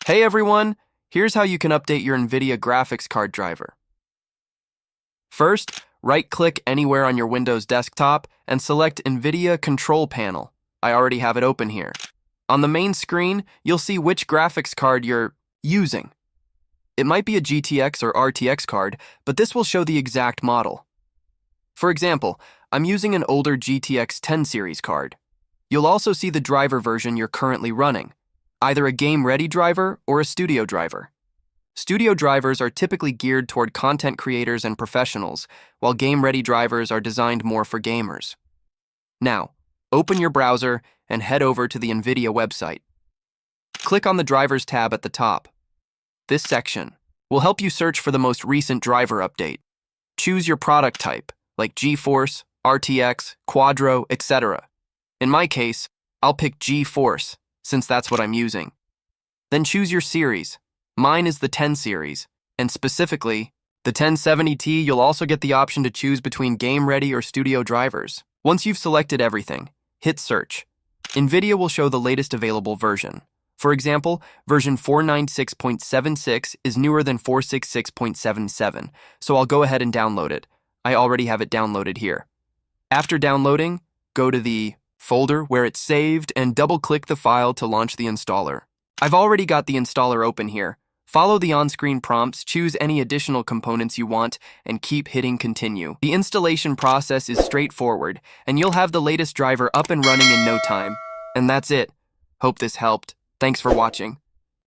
Hey everyone, here's how you can update your Nvidia graphics card driver. First, right-click anywhere on your Windows desktop and select Nvidia Control Panel. I already have it open here. On the main screen, you'll see which graphics card you're using. It might be a GTX or RTX card, but this will show the exact model. For example, I'm using an older GTX 10 series card. You'll also see the driver version you're currently running, either a game-ready driver or a studio driver. Studio drivers are typically geared toward content creators and professionals, while game-ready drivers are designed more for gamers. Now, open your browser and head over to the Nvidia website. Click on the Drivers tab at the top. This section will help you search for the most recent driver update. Choose your product type, like GeForce, RTX, Quadro, etc. In my case, I'll pick GeForce, since that's what I'm using. Then choose your series. Mine is the 10 series, and specifically, the 1070T. You'll also get the option to choose between game-ready or studio drivers. Once you've selected everything, hit search. Nvidia will show the latest available version. For example, version 496.76 is newer than 466.77, so I'll go ahead and download it. I already have it downloaded here. After downloading, go to the folder where it's saved and double-click the file to launch the installer. I've already got the installer open here. Follow the on-screen prompts, choose any additional components you want, and keep hitting continue. The installation process is straightforward, and you'll have the latest driver up and running in no time. And that's it. Hope this helped. Thanks for watching.